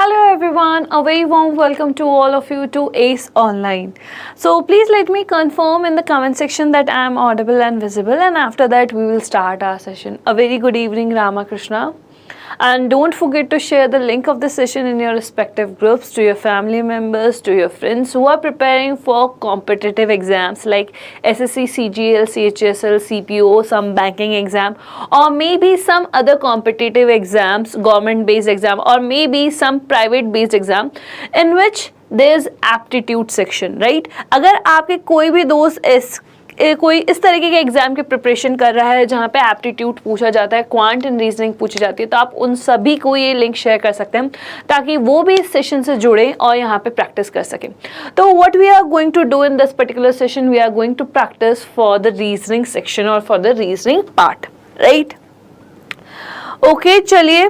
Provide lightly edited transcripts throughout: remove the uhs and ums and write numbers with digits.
Hello everyone, a very warm welcome to all of you to ACE Online. So please let me confirm in the comment section that I am audible and visible, and after that we will start our session. A very good evening, Ramakrishna. And don't forget to share the link of the session in your respective groups to your family members, to your friends who are preparing for competitive exams like SSC, CGL, CHSL, CPO, some banking exam, or maybe some other competitive exams, government based exam, or maybe some private based exam in which there is aptitude section, right? अगर आपके कोई भी दोस्त कोई इस तरीके के exam की प्रिपरेशन कर रहा है जहाँ पे एप्टीट्यूड पूछा जाता है, क्वांट एंड रीजनिंग पूछी जाती है, तो आप उन सभी को ये लिंक शेयर कर सकते हैं ताकि वो भी इस सेशन से जुड़े और यहाँ पे प्रैक्टिस कर सकें. तो what we are going to do in this particular session, we are going to practice for the reasoning section और for the reasoning part, right? Okay, चलिए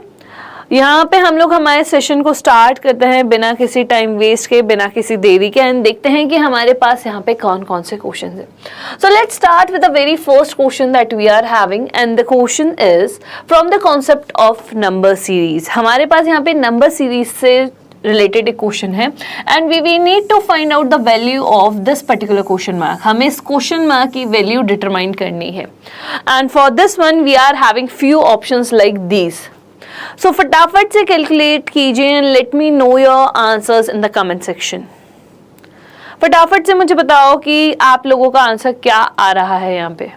यहाँ पे हम लोग हमारे सेशन को स्टार्ट करते हैं बिना किसी टाइम वेस्ट के, बिना किसी देरी के, एंड देखते हैं कि हमारे पास यहाँ पे कौन कौन से क्वेश्चन हैं. So let's start with the very first question that we are having, and the question is from the concept of number series. हमारे पास यहाँ पे नंबर सीरीज से रिलेटेड एक क्वेश्चन है and we need to find out the value of this particular question mark. हमें इस question mark की वैल्यू डिटरमाइन करनी है, and for this one we are having few options like these. सो फटाफट से कैलकुलेट कीजिए and let me know your answers in the comment section. फटाफट से मुझे बताओ कि आप लोगों का आंसर क्या आ रहा है यहाँ पे.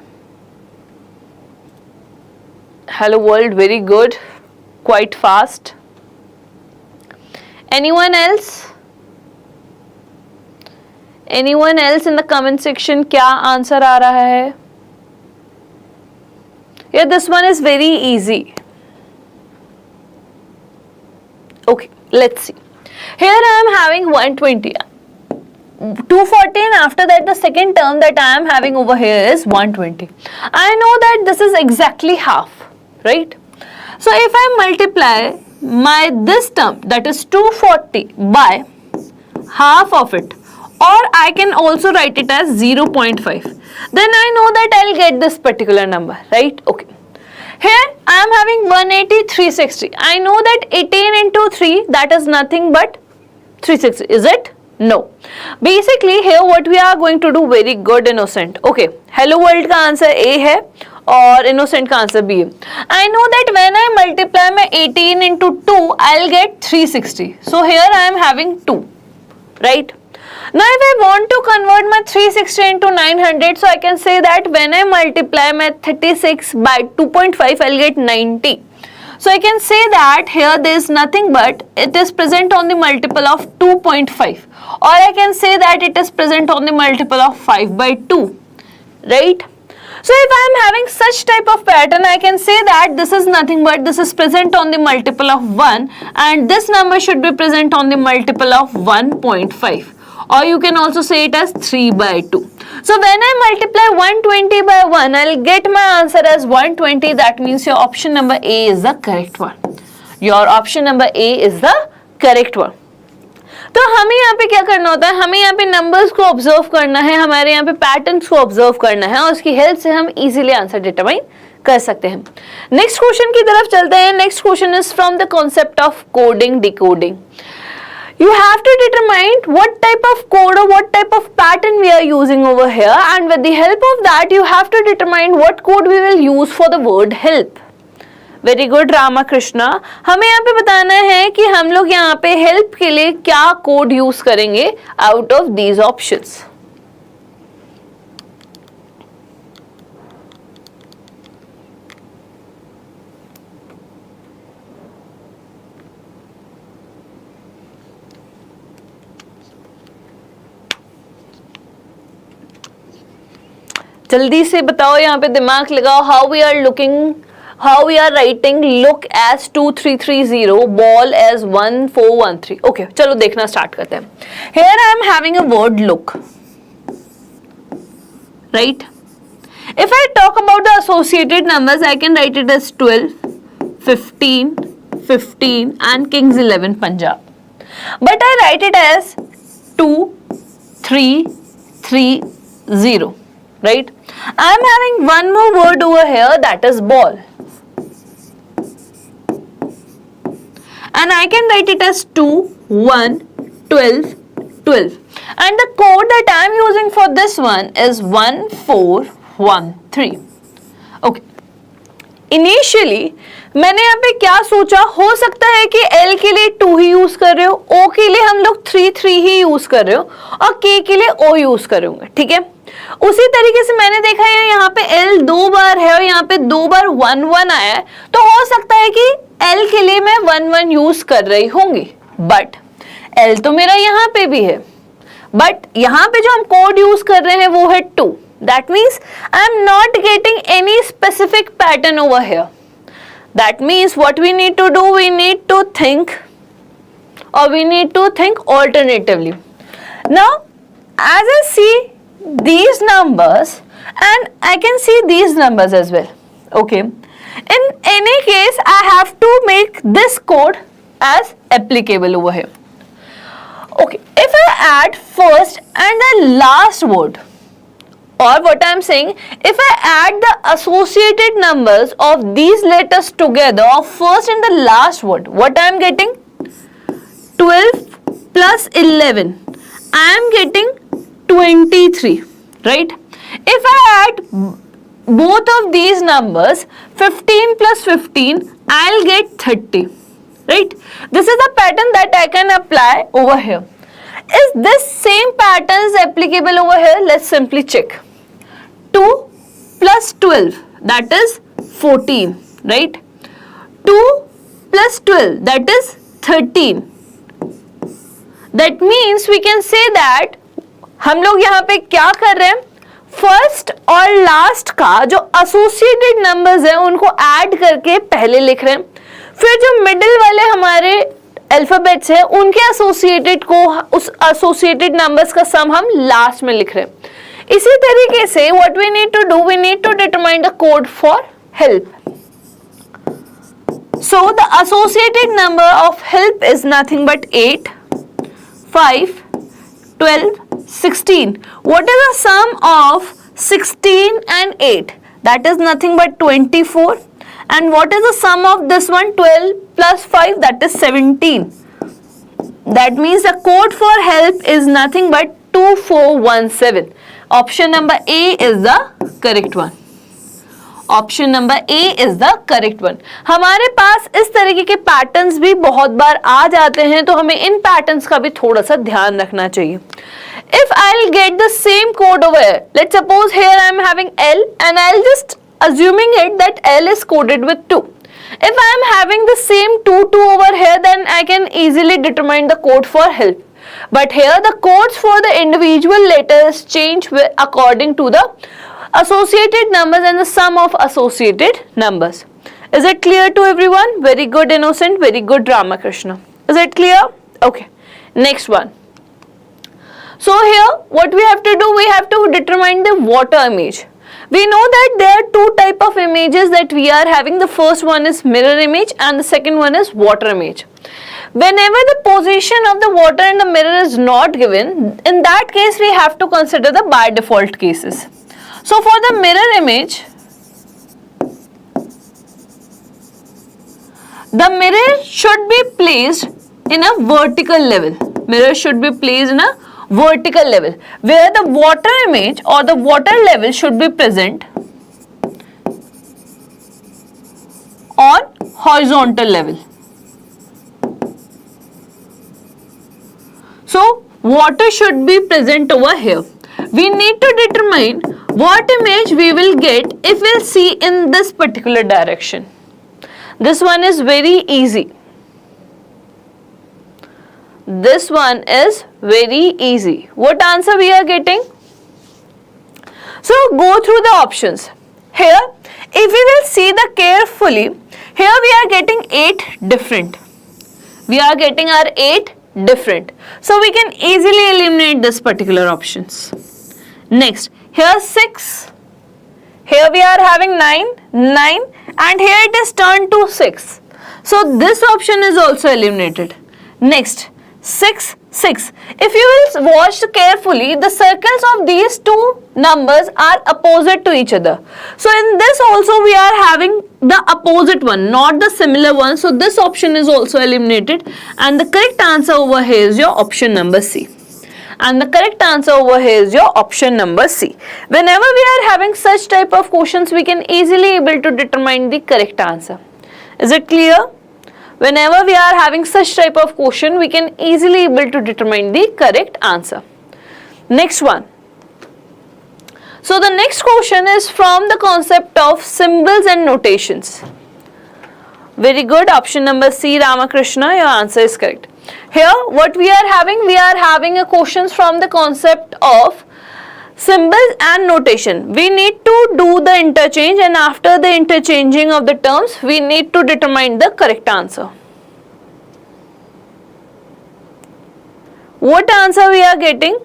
Hello world, very good, quite fast. Anyone else? Anyone else in the comment section, क्या आंसर आ रहा है? या this one is very easy. Okay, let's see. Here I am having 120, 240, and after that the second term that I am having over here is 120. I know that this is exactly half, right? So if I multiply this term, that is 240, by half of it, or I can also write it as 0.5, then I know that I'll get this particular number, right? Okay. Here I am having 180, 360. I know that 18 into 3, that is nothing but 360. Is it? No. Basically here what we are going to do, very good innocent. Okay. Hello world का answer A है और innocent का answer B है. I know that when I multiply my 18 into 2, I'll get 360. So here I am having 2, right? Now if I want to convert my 360 into 900, so I can say that when I multiply my 36 by 2.5, I'll get 90. So I can say that here there is nothing but it is present on the multiple of 2.5, or I can say that it is present on the multiple of 5 by 2, right? So if I am having such type of pattern, I can say that this is nothing but this is present on the multiple of 1, and this number should be present on the multiple of 1.5. Or you can also say it as 3 by 2. So when I multiply 120 by 1, I'll get my answer as 120. That means your option number A is the correct one. Your option number A is the correct one. तो हमें यहाँ पे क्या करना होता है, हमें यहाँ पे नंबर्स को ऑब्जर्व करना है, हमारे यहाँ पे पैटर्न्स को ऑब्जर्व करना है, और उसकी हेल्प से हम इजीली आंसर डिटरमाइन कर सकते हैं. नेक्स्ट क्वेश्चन की तरफ चलते हैं. Next question is from the concept of coding decoding. You have to determine what type of code or what type of pattern we are using over here, and with the help of that you have to determine what code we will use for the word help. Very good Ramakrishna. हमें यहाँ पे बताना है कि हम लोग यहाँ पे help के लिए क्या कोड यूज करेंगे out of these options. जल्दी से बताओ, यहाँ पे दिमाग लगाओ. How we are looking, how we are writing look as 2330, ball as 1413. Okay, चलो देखना स्टार्ट करते हैं. Here I am having a word look, right? If I talk about the associated numbers, I can write it as 12, 15, 15 and kings 11 Punjab. But I write it as 2, 3, 3, 0. Right? I am having one more word over here, that is ball. and I can write it as 2, 1, 12, 12. And the code that I am using for this one is 1413. Okay. Initially मैंने यहाँ पे क्या सोचा, हो सकता है कि L के लिए 2 ही यूज कर रहे हो, O के लिए हम लोग 3 3 ही यूज कर रहे हो और K के लिए O यूज कर रहे होंगे, ठीक है। उसी तरीके से मैंने देखा है यहाँ पे L 2 बार है और यहाँ पे 2 बार 1 1 आया है, तो हो सकता है कि L के लिए मैं 1 1 यूज कर रही होंगी, बट L तो मेरा यहाँ पे भी है, बट यहाँ पे जो हम कोड यूज कर रहे हैं वो है 2. That means I am not getting any specific pattern over here. That means what we need to do, we need to think alternatively. Now, as I see these numbers and I can see these numbers as well. Okay. In any case, I have to make this code as applicable over here. Okay. If I add first and the last word, or what I am saying, if I add the associated numbers of these letters together of first and the last word, what I am getting? 12 plus 11. I am getting 23, right? If I add both of these numbers, 15 plus 15, I'll get 30, right? This is the pattern that I can apply over here. Is this same pattern is applicable over here? Let's simply check. 2 plus 12, that is 14, right? 2 plus 12, that is 13. That means we can say that हम लोग यहाँ पे क्या कर रहे हैं, first और last का जो एसोसिएटेड नंबर्स हैं उनको ऐड करके पहले लिख रहे हैं, फिर जो मिडिल वाले हमारे अल्फाबेट्स हैं उनके एसोसिएटेड को, उस एसोसिएटेड नंबर्स का सम हम लास्ट में लिख रहे हैं. इसी तरीके से what we need to do, we need to determine the code for help. So the associated number of help is nothing but 8, 5, 12, 16. What is the sum of 16 and 8? That is nothing but 24. And what is the sum of this one? 12 plus 5, that is 17. That means the code for help is nothing but 2417. Option number A is the correct one. Option number A is the correct one. हमारे पास इस तरीके के patterns भी बहुत बार आ जाते हैं, तो हमें इन पैटर्न्स का भी थोड़ा सा ध्यान रखना चाहिए. If I'll get the same code over here, let's suppose here I am having L and I'll just assuming it that L is coded with 2. If I am having the same 2 over here, then I can easily determine the code for help. But here the codes for the individual letters change according to the associated numbers and the sum of associated numbers. Is it clear to everyone? Very good, Innocent. Very good, Ramakrishna. Is it clear? Okay. Next one. So here what we have to do, we have to determine the water image. We know that there are two type of images that we are having. The first one is mirror image and the second one is water image. Whenever the position of the water in the mirror is not given, in that case we have to consider the by default cases. So for the mirror image, the mirror should be placed in a vertical level. Mirror should be placed in a vertical level, where the water image or the water level should be present on horizontal level. So water should be present over here. We need to determine what image we will get if we'll see in this particular direction. This one is very easy. This one is very easy. What answer we are getting? So go through the options. Here, if we will see the carefully, here we are getting 8 different. We are getting our 8 different. So we can easily eliminate this particular options. Next, here 6. Here we are having 9, and here it is turned to 6. So this option is also eliminated. Next, 6, 6. If you will watch carefully, the circles of these two numbers are opposite to each other. So in this also we are having the opposite one, not the similar one. So this option is also eliminated, and the correct answer over here is your option number C. And the correct answer over here is your option number C. Whenever we are having such type of questions, we can easily able to determine the correct answer. Is it clear? Whenever we are having such type of question, we can easily able to determine the correct answer. Next one. So the next question is from the concept of symbols and notations. Very good. Option number C, Ramakrishna, your answer is correct. Here what we are having a questions from the concept of symbols and notation. We need to do the interchange, and after the interchanging of the terms, we need to determine the correct answer. What answer we are getting?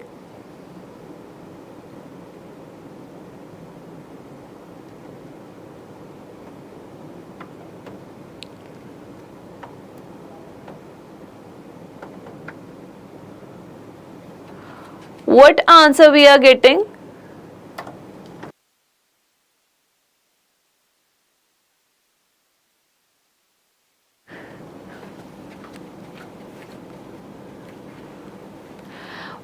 What answer we are getting?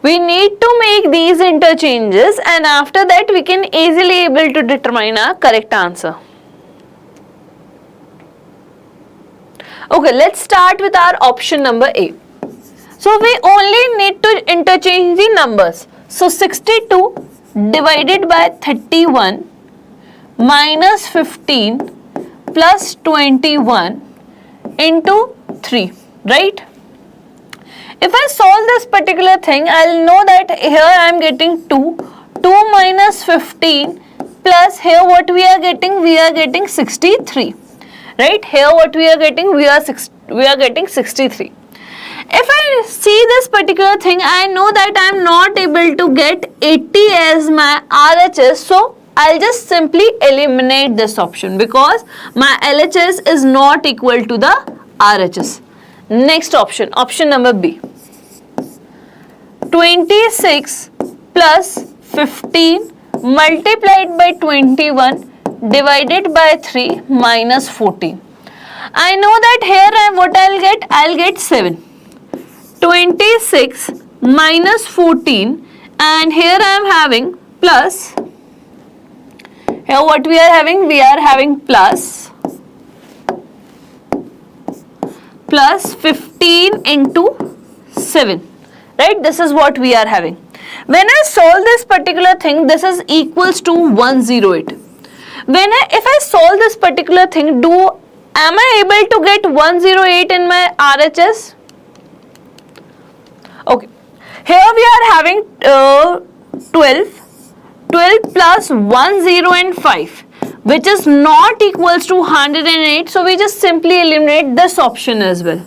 We need to make these interchanges, and after that we can easily able to determine a correct answer. Okay, let's start with our option number A. So we only need to interchange the numbers. So 62 divided by 31 minus 15 plus 21 into 3, right? If I solve this particular thing, I'll know that here I am getting 2 minus 15 plus here what we are getting 63, right? Here what we are getting, we are getting 63. If I see this particular thing, I know that I am not able to get 80 as my RHS, so I'll just simply eliminate this option because my LHS is not equal to the RHS. Next option, option number B. 26 plus 15 multiplied by 21 divided by 3 minus 14. I know that here I'll get 7. 26 minus 14, and here I am having plus, here what we are having plus 15 into 7, right? This is what we are having. When I solve this particular thing, this is equals to 108. If I solve this particular thing, am I able to get 108 in my RHS? Okay, here we are having 12 plus 10 and 5, which is not equals to 108, so we just simply eliminate this option as well.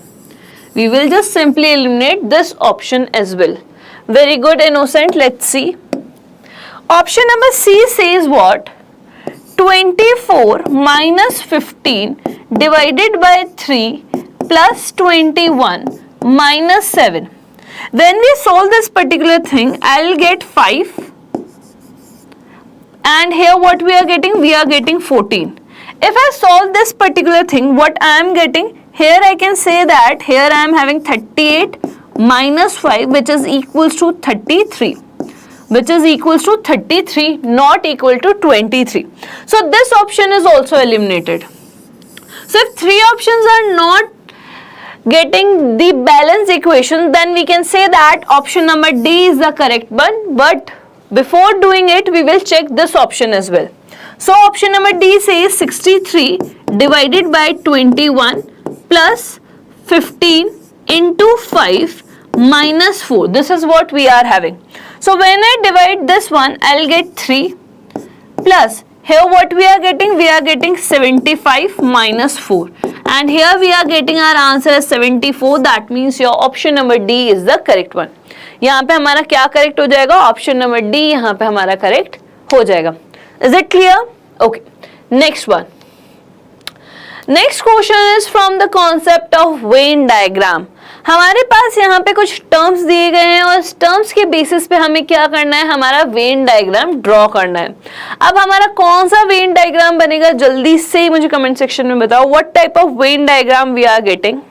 We will just simply eliminate this option as well. Very good, Innocent. Let's see. Option number C says what? 24 minus 15 divided by 3 plus 21 minus 7. When we solve this particular thing, I'll get 5, and here what we are getting 14. If I solve this particular thing, what I am getting, here I can say that here I am having 38 minus 5, which is equals to 33, not equal to 23. So this option is also eliminated. So if three options are not getting the balance equation, then we can say that option number D is the correct one. But before doing it, we will check this option as well. So option number D says 63 divided by 21 plus 15 into 5 minus 4. This is what we are having. So when I divide this one, I'll get 3 plus here what we are getting 75 minus 4, and here we are getting our answer as 74. That means your option number D is the correct one. यहाँ पे हमारा क्या correct हो जाएगा? Option number D यहाँ पे हमारा correct हो जाएगा. Is it clear? Okay. Next one. Next question is from the concept of Venn diagram. हमारे पास यहाँ पे कुछ टर्म्स दिए गए हैं और टर्म्स के बेसिस पे हमें क्या करना है, हमारा वेन डायग्राम ड्रॉ करना है। अब हमारा कौन सा वेन डायग्राम बनेगा, जल्दी से मुझे कमेंट सेक्शन में बताओ। What type of Venn diagram we are getting?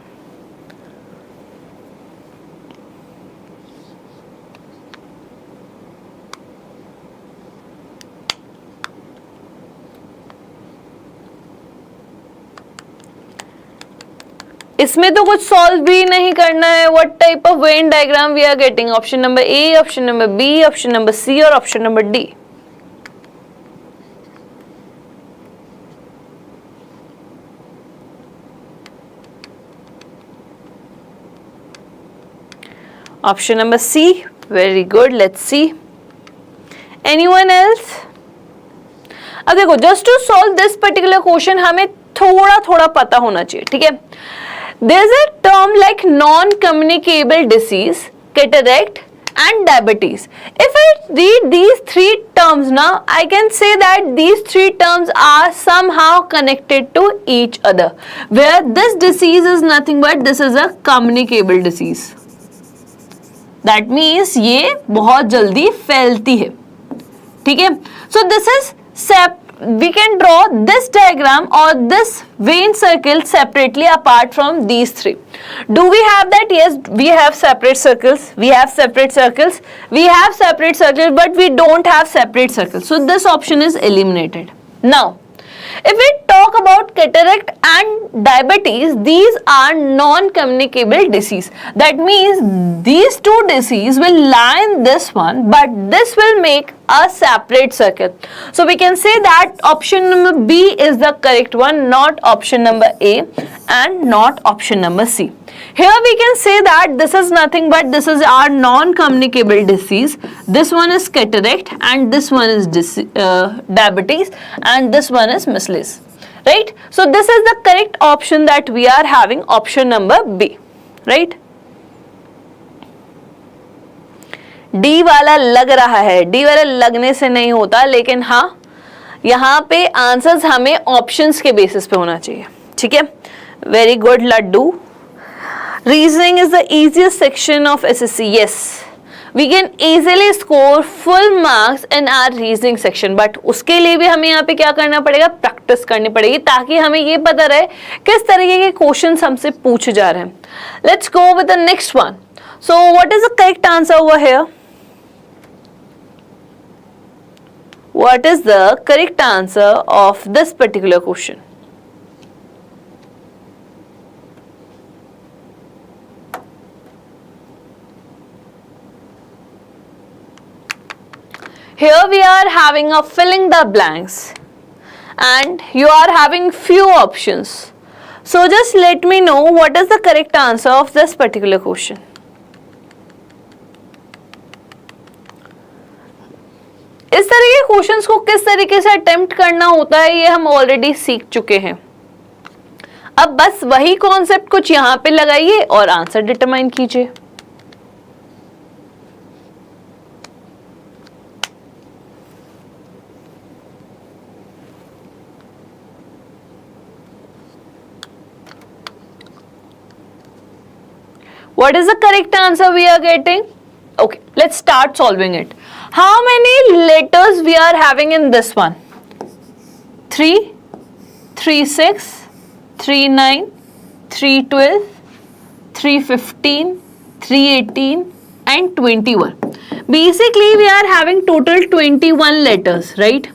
इसमें तो कुछ सॉल्व भी नहीं करना है। What type of Venn diagram we are getting? Option number A, option number B, option number C और option number D. Option number C, very good, let's see. Anyone else? अब देखो, just to solve this particular question हमें थोड़ा थोड़ा पता होना चाहिए, ठीक है। There's a term like non-communicable disease, cataract and diabetes. If I read these three terms now, I can say that these three terms are somehow connected to each other. Where this disease is nothing but this is a communicable disease. That means ये बहुत जल्दी फैलती है, ठीक है। So this is we can draw this diagram or this vein circle separately apart from these three. Do we have that? Yes, we have separate circles. We have separate circles. We have separate circles, but we don't have separate circles. So this option is eliminated. Now, if we talk about cataract and diabetes, these are non-communicable disease. That means these two diseases will lie in this one, but this will make a separate circle. So we can say that option number B is the correct one, not option number A and not option number C. Here we can say that this is nothing but this is our non-communicable disease. This one is cataract and this one is diabetes and this one is measles, right? So this is the correct option that we are having, option number B, right? D वाला लग रहा है, D वाला लगने से नहीं होता, लेकिन हाँ यहाँ पे आंसर्स हमें ऑप्शंस के बेसिस पे होना चाहिए, ठीक है। Very good Laddu. Reasoning is the easiest section of SSC. Yes, we can easily score full marks in our reasoning section, but उसके लिए भी हमें यहाँ पे क्या करना पड़ेगा, प्रैक्टिस करनी पड़ेगी, ताकि हमें ये पता रहे किस तरीके के क्वेश्चंस हमसे पूछे जा रहे हैं। Let's go with the next one. So what is the correct answer over here? What is the correct answer of this particular question? Here we are having a filling the blanks and you are having few options. So just let me know what is the correct answer of this particular question. इस तरह के questions को किस तरीके से attempt करना होता है ये हम ऑलरेडी सीख चुके हैं। अब बस वही कॉन्सेप्ट कुछ यहाँ पे लगाइए और आंसर डिटरमाइन कीजिए। What is the correct answer we are getting? Okay, let's start solving it. How many letters we are having in this one? 3, 3, 6, 3, 9, 3, 12, 3, 15, 3, 18 and 21. Basically, we are having total 21 letters, right?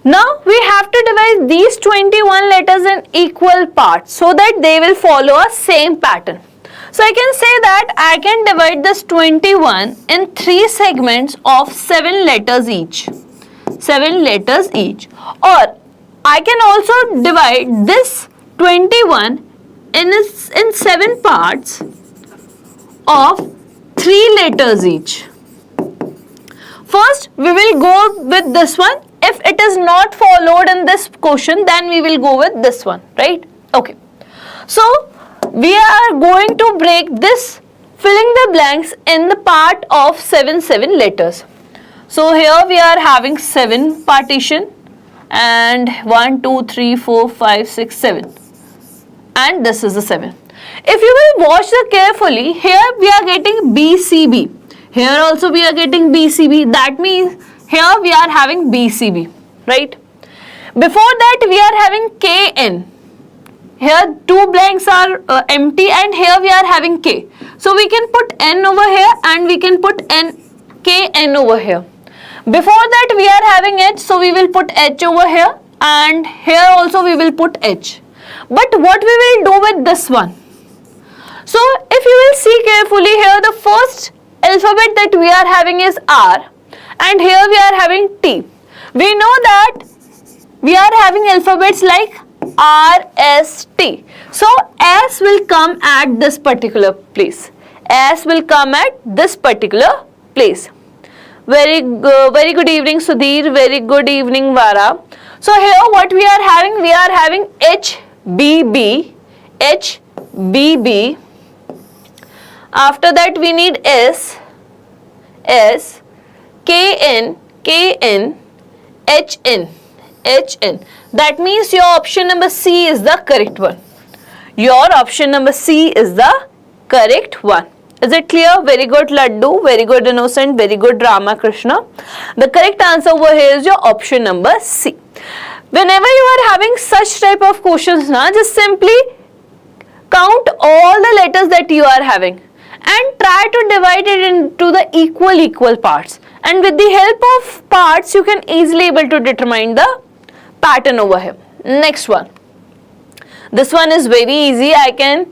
Now, we have to divide these 21 letters in equal parts so that they will follow a same pattern. So I can say that I can divide this 21 in 3 segments of 7 letters each. 7 letters each. Or I can also divide this 21 in 7 parts of 3 letters each. First, we will go with this one. If it is not followed in this question, then we will go with this one, right? Okay. So, we are going to break this filling the blanks in the part of 7 letters. So here we are having 7 partition and 1 2 3 4 5 6 7 and this is the 7. if you will watch the carefully, here we are getting BCB. Here also we are getting BCB. That means here we are having BCB, right? Before that we are having KN. Here two blanks are empty and here we are having K. So we can put N over here and we can put KN over here. Before that we are having H, so we will put H over here, and here also we will put H. But what we will do with this one? So if you will see carefully, here the first alphabet that we are having is R, and here we are having T. We know that we are having alphabets like R, S, T. So S will come at this particular place. S will come at this particular place. Very good evening Sudhir, very good evening Vara. So here what we are having HBB, HBB. After that we need S, KN, HN. That means your option number C is the correct one. Your option number C is the correct one. Is it clear? Very good Laddu, very good Innocent, very good Rama Krishna. The correct answer over here is your option number C. Whenever you are having such type of questions, just simply count all the letters that you are having and try to divide it into the equal parts. And with the help of parts, you can easily able to determine the pattern over here. Next one. This one is very easy. I can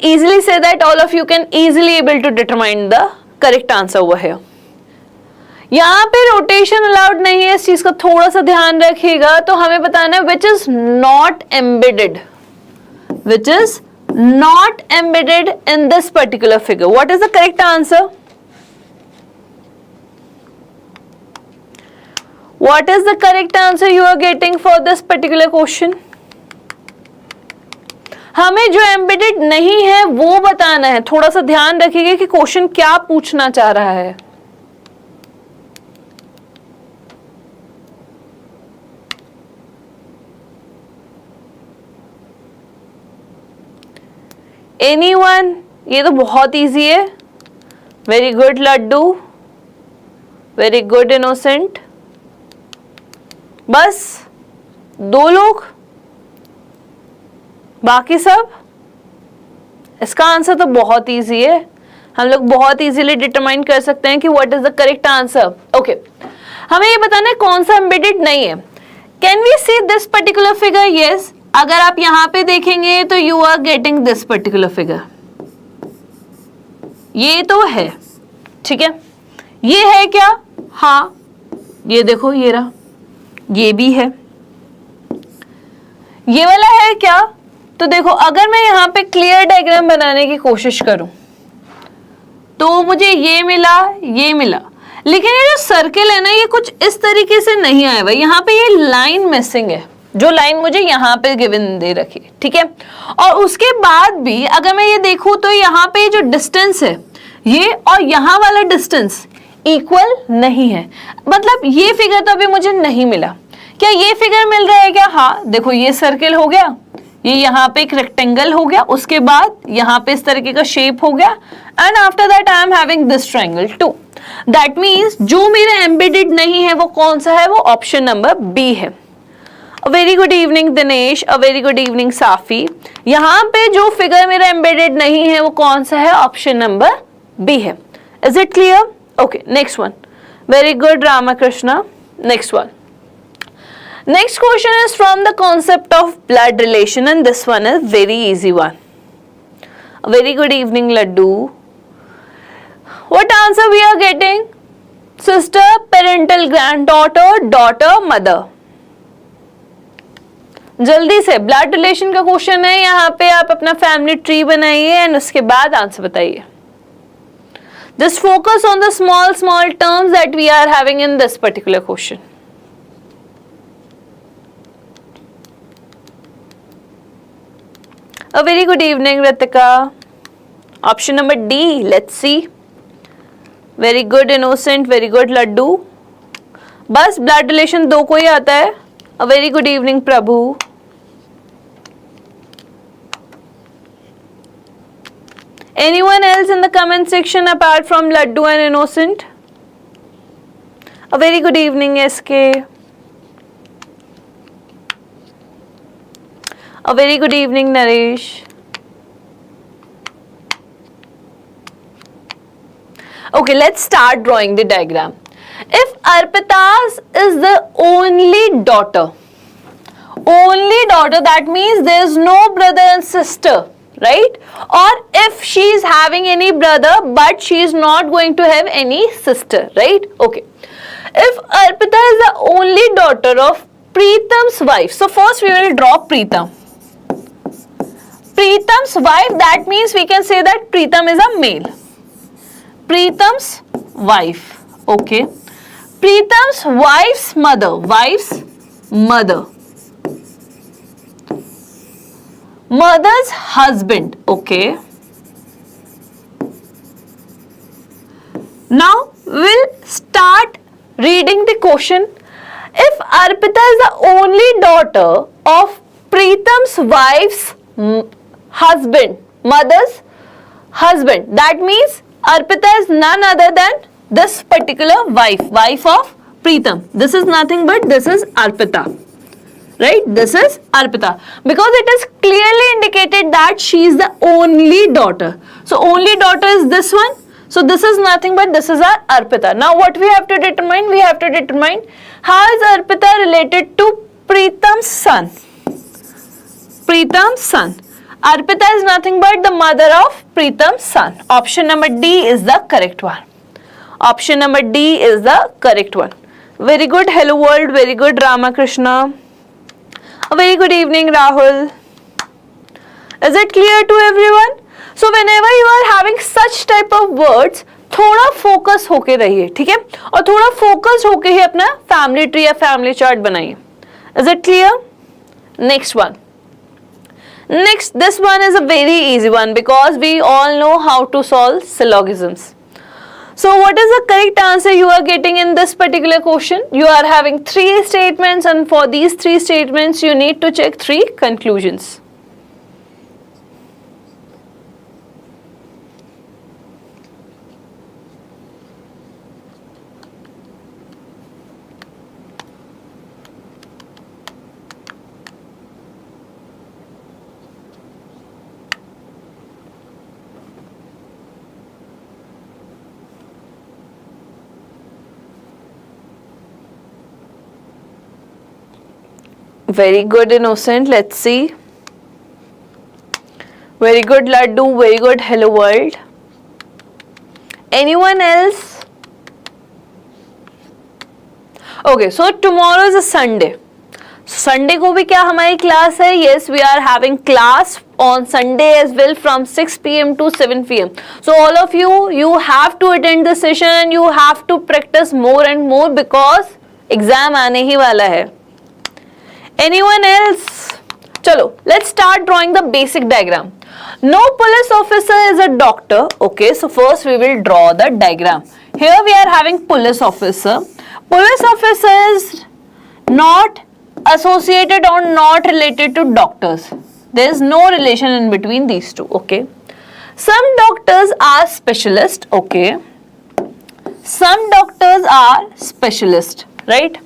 easily say that all of you can easily able to determine the correct answer over here. यहाँ पे rotation allowed नहीं है, इस चीज का थोड़ा सा ध्यान रखिएगा. तो हमें बताना है which is not embedded, which is not embedded in this particular figure. What is the correct answer? What is the correct answer you are getting for this particular question? हमें जो एम्बेडेड नहीं है वो बताना है. थोड़ा सा ध्यान रखिएगा कि क्वेश्चन क्या पूछना चाह रहा है. एनीवन? ये तो बहुत इजी है. Very good Laddu, very good innocent. बस दो लोग, बाकी सब. इसका आंसर तो बहुत इजी है. हम लोग बहुत इजीली डिटरमाइन कर सकते हैं कि what is the correct answer. Okay, हमें ये बताना है कौन सा एम्बेडेड नहीं है. Can we see this particular figure? Yes. अगर आप यहां पे देखेंगे तो you are getting this particular figure. ये तो है, ठीक है. ये है क्या? हाँ, ये देखो, ये रहा. ये भी है. ये वाला है क्या? तो देखो, अगर मैं यहाँ पे क्लियर डायग्राम बनाने की कोशिश करूं तो मुझे ये मिला, ये मिला. लेकिन ये जो सर्किल है ना, ये कुछ इस तरीके से नहीं आया हुआ. यहाँ पे ये लाइन मिसिंग है, जो लाइन मुझे यहाँ पे गिवन दे रखी है, ठीक है. और उसके बाद भी अगर मैं ये देखूं तो यहाँ पे जो डिस्टेंस है, ये और यहाँ वाला डिस्टेंस इक्वल नहीं है. मतलब ये फिगर तो अभी मुझे नहीं मिला. क्या ये फिगर मिल रहा है क्या? हाँ, देखो, ये सर्किल हो गया, ये यहाँ पे एक रेक्टेंगल हो गया, उसके बाद यहाँ पे इस तरीके का शेप हो गया, and after that I am having this triangle too. That means जो मेरा एम्बेडेड नहीं है वो कौन सा है? वो ऑप्शन नंबर बी है. Uh very good evening Dinesh, uh very good evening Safi. यहाँ पे जो फिगर मेरा एम्बेडेड नहीं है वो कौन सा है? ऑप्शन नंबर बी है. Is it clear? Okay, next one. Very good Ramakrishna. Next one. Next question is from the concept of blood relation, and this one is very easy one. A very good evening Laddu. What answer we are getting? Sister, parental, granddaughter, daughter, mother. जल्दी से blood relation का question है. यहाँ पे आप अपना family tree बनाइए and उसके बाद आंसर बताइए. Just focus on the small terms that we are having in this particular question. A very good evening, Ritika. Option number D. Let's see. Very good, innocent. Very good, Laddu. बस blood relation दो को ही आता है. A very good evening, Prabhu. Anyone else in the comment section apart from Laddu and Innocent? A very good evening, SK. A very good evening, Naresh. Okay, let's start drawing the diagram. If Arpita is the only daughter, that means there is no brother and sister, right? Or if she is having any brother but she is not going to have any sister, right? Okay. If Arpita is the only daughter of Preetham's wife, so first we will draw Preetham. Preetham's wife, that means we can say that Preetham is a male. Preetham's wife, okay. Preetham's wife's mother, mother's husband, okay. Now we'll start reading the question. If Arpita is the only daughter of Preetham's wife's husband, mother's husband, that means Arpita is none other than this particular wife of Preetham. This is nothing but this is Arpita, right? This is Arpita because it is clearly indicated that she is the only daughter. So only daughter is this one. So this is nothing but this is our Arpita. Now what we have to determine? We have to determine how is Arpita related to Preetham's son. Preetham's son. Arpita is nothing but the mother of Preetham's son. Option number D is the correct one. Option number D is the correct one. Very good. Hello world. Very good. Ramakrishna. A very good evening, Rahul. Is it clear to everyone? So whenever you are having such type of words, थोड़ा focus होके रहिए, ठीक है? और थोड़ा focus होके ही अपना family tree या फैमिली चार्ट बनाइए. Is it clear? Next one. Next, this one is a very easy one because we all know how to solve syllogisms. So what is the correct answer you are getting in this particular question? You are having 3 statements and for these 3 statements you need to check 3 conclusions. Very good, Innocent. Let's see. Very good, Laddu. Very good, Hello World. Anyone else? Okay, so tomorrow is a Sunday. Sunday को भी क्या हमारी class है? Yes, we are having class on Sunday as well from 6 p.m. to 7 p.m. So all of you have to attend the session and you have to practice more and more because exam आने ही वाला है. Anyone else? Chalo, let's start drawing the basic diagram. No police officer is a doctor. Okay, so first we will draw the diagram. Here we are having police officer. Police officer is not associated or not related to doctors. There is no relation in between these two. Okay. Some doctors are specialists. Okay. Some doctors are specialists, right?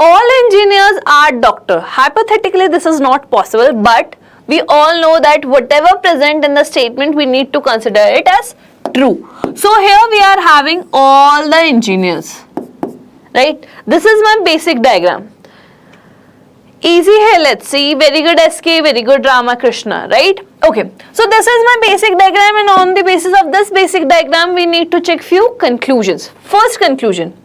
All engineers are doctor. Hypothetically, this is not possible, but we all know that whatever present in the statement, we need to consider it as true. So here we are having all the engineers, right? This is my basic diagram. Easy here, let's see. Very good SK, very good Ramakrishna, right? Okay, so this is my basic diagram and on the basis of this basic diagram, we need to check few conclusions. First conclusion.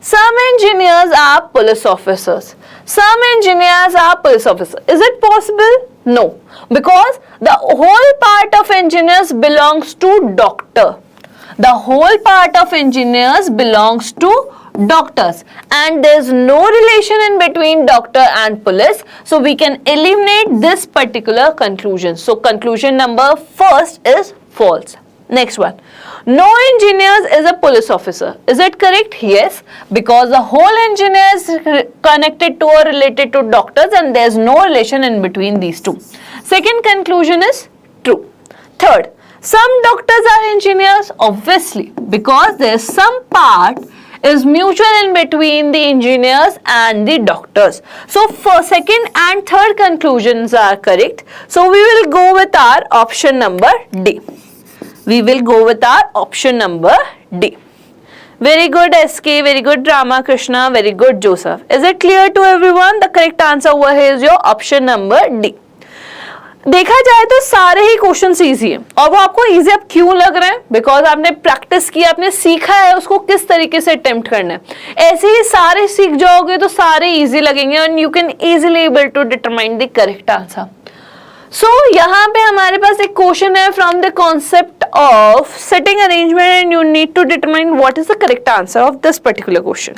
Some engineers are police officers. Some engineers are police officers. Is it possible? No. Because the whole part of engineers belongs to doctor. The whole part of engineers belongs to doctors. And there is no relation in between doctor and police. So we can eliminate this particular conclusion. So conclusion number first is false. Next one. No engineers is a police officer. Is it correct? Yes, because the whole engineer is connected to or related to doctors and there is no relation in between these two. Second conclusion is true. Third, Some doctors are engineers, obviously, because there's some part is mutual in between the engineers and the doctors. So for second and third conclusions are correct. So we will go with our option number D. We will go with our option number D. Very good SK, very good Ramakrishna, very good Joseph. Is it clear to everyone? The correct answer over here is your option number D. देखा जाए तो सारे ही question easy हैं और वो आपको easy अब क्यों लग रहे हैं? बिकॉज आपने प्रैक्टिस किया, आपने सीखा है उसको किस तरीके से अटेम्प्ट करना है। ऐसे ही सारे सीख जाओगे तो सारे इजी लगेंगे and you can easily able to determine the correct answer. So यहाँ पे हमारे पास एक क्वेश्चन है from the concept of seating arrangement and you need to determine what is the correct answer of this particular question.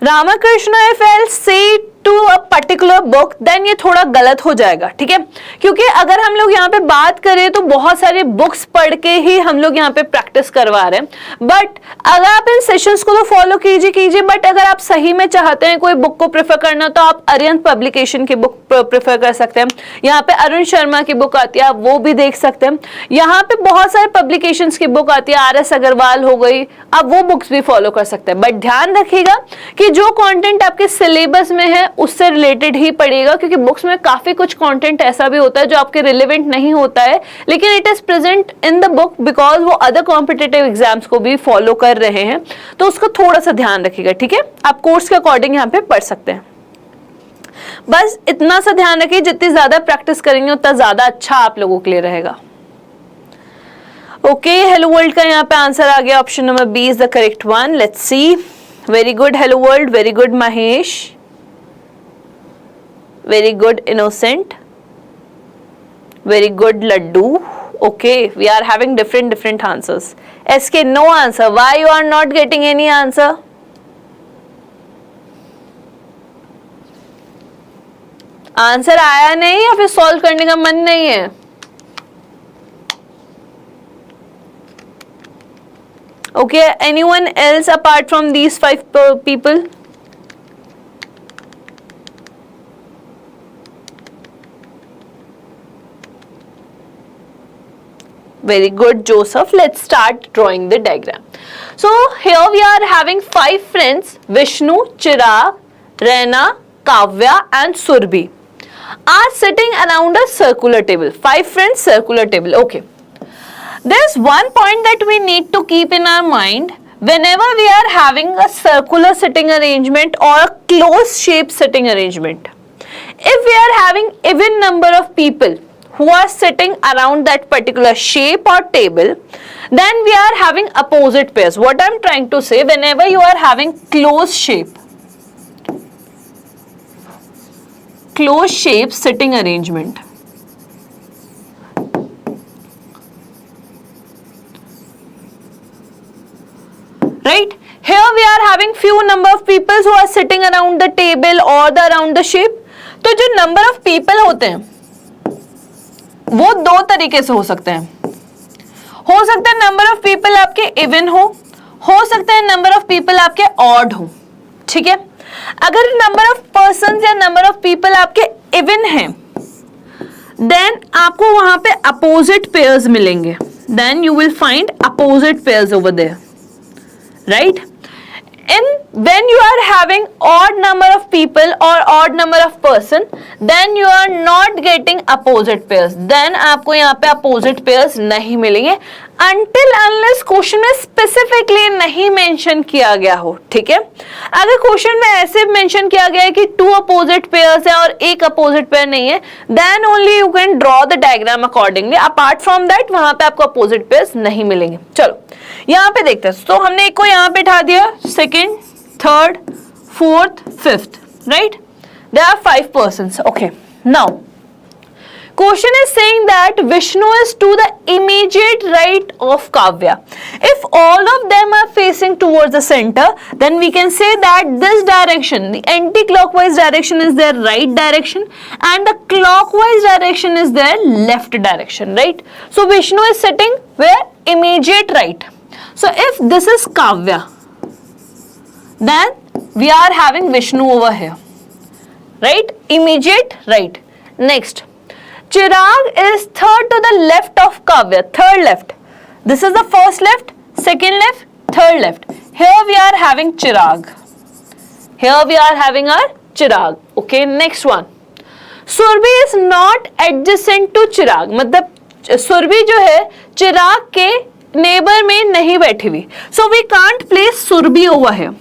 Ramakrishna, if I'll say to a particular book, then ये थोड़ा गलत हो जाएगा, ठीक है? क्योंकि अगर हम लोग यहाँ पे बात करें तो बहुत सारे बुक्स पढ़ के ही हम लोग यहाँ पे प्रैक्टिस करवा रहे हैं। बट अगर आप इन सेशंस को तो फॉलो कीजिए, बट अगर आप सही में चाहते हैं कोई बुक को प्रेफर करना तो आप अरिहंत पब्लिकेशन की बुक प्रेफर कर सकते हैं। यहाँ पे अरुण शर्मा की बुक आती है, आप वो भी देख सकते हैं। यहाँ पे बहुत सारे पब्लिकेशंस की बुक आती है, RS अग्रवाल हो गई, आप वो बुक्स भी फॉलो कर सकते हैं। बट ध्यान रखिएगा कि जो कंटेंट आपके सिलेबस में है उससे रिलेटेड ही पढ़िएगा, क्योंकि बुक्स में काफी कुछ कंटेंट ऐसा भी होता है जो आपके रिलेवेंट नहीं होता है, लेकिन it is present in the book because वो अदर कॉम्पिटिटिव एग्जाम्स को भी फॉलो कर रहे हैं, तो उसका थोड़ा सा ध्यान रखिएगा, ठीक है? आप कोर्स के अकॉर्डिंग यहाँ पे पढ़ सकते हैं। बस इतना सा ध्यान रखिए, जितनी ज्यादा प्रैक्टिस करेंगे उतना ज्यादा अच्छा आप लोगों के लिए रहेगा। ओके, हेलो वर्ल्ड का यहाँ पे आंसर आ गया, option number B is the correct one. Let's see, very good hello world, very good Mahesh, very good innocent, very good Laddu. Okay, we are having different answers. SK, no answer. Why you are not getting any answer? Answer आया नहीं या फिर solve करने का मन नहीं है? Okay, anyone else apart from these 5 people? Very good, Joseph. Let's start drawing the diagram. So here we are having 5 friends: Vishnu, Chirag, Raina, Kavya and Surbhi are sitting around a circular table. 5 friends, circular table. Okay. There's one point that we need to keep in our mind whenever we are having a circular sitting arrangement or a closed shape sitting arrangement. If we are having even number of people who are sitting around that particular shape or table, then we are having opposite pairs. What I'm trying to say, whenever you are having closed shape sitting arrangement, right? Here we are having few number of people who are sitting around the table or around the shape. तो जो number of people होते हैं वो 2 तरीके से हो सकते हैं। हो सकता है नंबर ऑफ पीपल आपके इवन हो सकता है नंबर ऑफ पीपल आपके ऑड हो, ठीक है? अगर नंबर ऑफ पर्सन या नंबर ऑफ पीपल आपके इवन हैं, देन आपको वहां पे अपोजिट पेयर्स मिलेंगे, then you will find opposite pairs over there, right? When you are having odd number of people or odd number of person, then you are not getting opposite pairs. Then आपको यहाँ पे opposite pairs नहीं मिलेंगे until unless question में specifically नहीं mention किया गया हो, ठीक है? अगर क्वेश्चन में ऐसे मेंशन किया गया है कि 2 अपोजिट पेयर्स है और 1 अपोजिट पेयर नहीं है, then only you can draw the diagram accordingly. Apart from that वहां पे आपको अपोजिट पेयर्स नहीं मिलेंगे। चलो यहाँ पे देखते हैं। तो हमने एक को यहाँ पे उठा दिया, second, third, fourth, fifth, right? There are 5 persons. Okay, now question is saying that Vishnu is to the immediate right of Kavya. If all of them are facing towards the center, then we can say that this direction, the anti-clockwise direction, is their right direction and the clockwise direction is their left direction, right? So Vishnu is sitting where? Immediate right. So if this is Kavya, then we are having Vishnu over here, right? Immediate right. Next, Chirag is third to the left of Kavya, third left. This is the first left, second left, third left. Here we are having Chirag. Here we are having our Chirag. Okay, next one. Surbi is not adjacent to Chirag. मतलब सुरभि जो है चिराग के neighbour में नहीं बैठी हुई. So we can't place Surbi over here.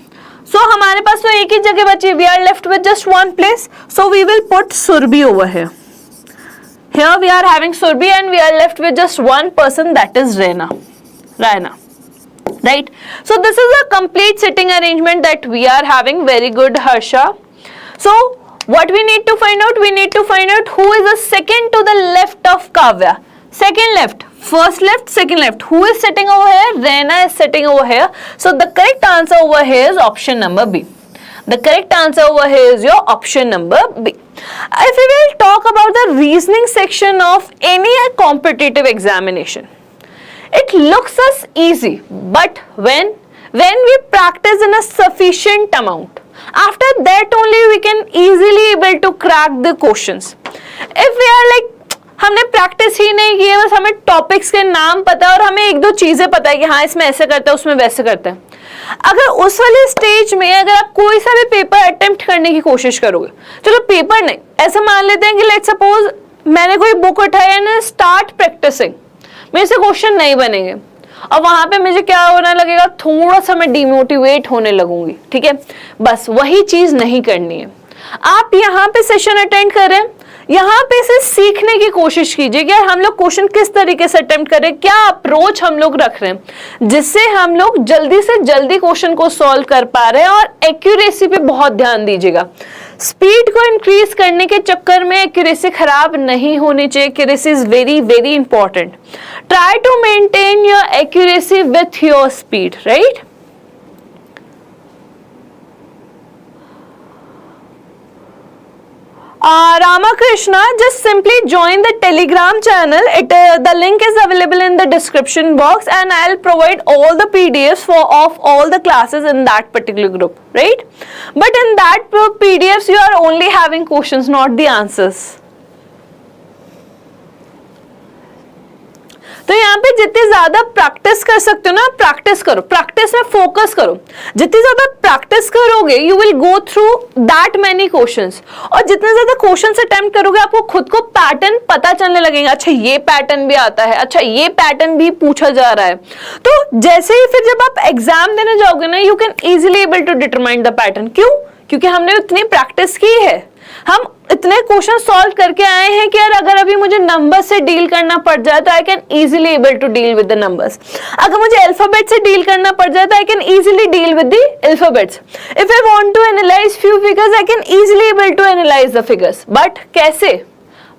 So हमारे पास तो एक ही जगह बची. We are left with just one place. So we will put Surbi over here. Here we are having Surbi and we are left with just one person, that is Raina. Right? So this is a complete sitting arrangement that we are having. Very good, Harsha. So what we need to find out? We need to find out who is the second to the left of Kavya. Second left, first left, second left. Who is sitting over here? Raina is sitting over here. So the correct answer over here is option number B. The correct answer over here is your option number B. If we will talk about the reasoning section of any competitive examination, it looks us easy, but when we practice in a sufficient amount, after that only we can easily able to crack the questions. If we are like हमने practice ही नहीं की है, बस हमें topics के नाम पता है और हमें एक दो चीजें पता है कि हाँ इसमें ऐसे करते हैं उसमें वैसे करते हैं, अगर उस वाले स्टेज में अगर आप कोई सा भी पेपर अटेम्प्ट करने की कोशिश करोगे, चलो पेपर नहीं, ऐसा मान लेते हैं कि लेट्स सपोज मैंने कोई बुक उठाई एंड स्टार्ट प्रैक्टिसिंग, मेरे से क्वेश्चन नहीं बनेंगे और वहां पे मुझे क्या होने लगेगा, थोड़ा सा मैं डिमोटिवेट होने लगूंगी. ठीक है, बस वही चीज नहीं करनी है. आप यहाँ पे सेशन अटेंड करें, यहाँ पे से सीखने की कोशिश कीजिए कि हम लोग क्वेश्चन किस तरीके से अटेम्प्ट करें, क्या अप्रोच हम लोग रख रहे हैं जिससे हम लोग जल्दी से जल्दी क्वेश्चन को सॉल्व कर पा रहे हैं. और एक्यूरेसी पे बहुत ध्यान दीजिएगा. स्पीड को इंक्रीज करने के चक्कर में एक्यूरेसी खराब नहीं होनी चाहिए. Accuracy is very very important. Try to maintain your accuracy with your speed, right. Ramakrishna, just simply join the Telegram channel. The link is available in the description box and I'll provide all the PDFs of all the classes in that particular group, right? But in that PDFs you are only having questions, not the answers. तो यहाँ पे जितनी ज्यादा practice कर सकते हो ना, practice करो, प्रैक्टिस में फोकस करो. जितनी ज्यादा प्रैक्टिस करोगे you will go through that many questions, और जितने ज्यादा क्वेश्चंस अटेम्प्ट करोगे आपको खुद को पैटर्न पता चलने लगेगा. अच्छा ये पैटर्न भी आता है, अच्छा ये पैटर्न भी पूछा जा रहा है. तो जैसे ही फिर जब आप एग्जाम देने जाओगे ना, you can easily able to determine the pattern. क्यों? क्योंकि हमने उतनी प्रैक्टिस की है, हम इतने क्वेश्चन सॉल्व करके आए हैं कि यार अगर अभी मुझे नंबर से डील करना पड़ जाए तो I can easily able to deal with the numbers. अगर मुझे अल्फाबेट से डील करना पड़ जाए तो I can easily deal with the alphabets. If I want to analyse few figures I can easily able to analyse the figures. But कैसे?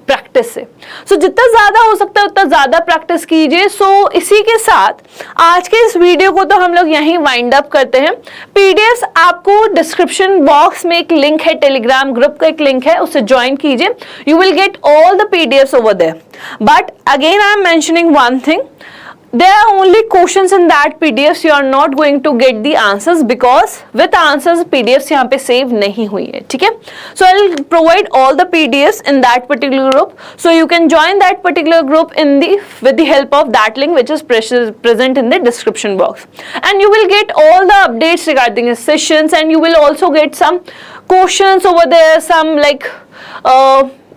Practice से. सो जितना ज्यादा हो सकता है उतना ज्यादा प्रैक्टिस कीजिए. सो इसी के साथ आज के इस वीडियो को तो हम लोग यहीं वाइंड अप करते हैं. पीडीएफ आपको डिस्क्रिप्शन बॉक्स में एक लिंक है, टेलीग्राम ग्रुप का एक लिंक है, उसे ज्वाइन कीजिए. You will get all the PDF over there. But again I am mentioning one thing, there are only questions in that PDFs. You are not going to get the answers because with answers PDFs यहाँ पे save नहीं हुई है. ठीक है, so I'll provide all the PDFs in that particular group, so you can join that particular group with the help of that link which is present in the description box, and you will get all the updates regarding the sessions, and you will also get some questions over there, some like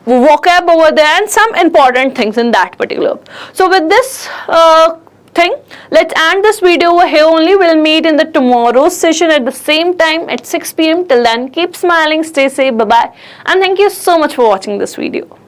vocab over there, and some important things in that particular. So with this thing, let's end this video over here only. We'll meet in the tomorrow's session at the same time at 6 p.m. Till then, keep smiling, stay safe, bye bye, and thank you so much for watching this video.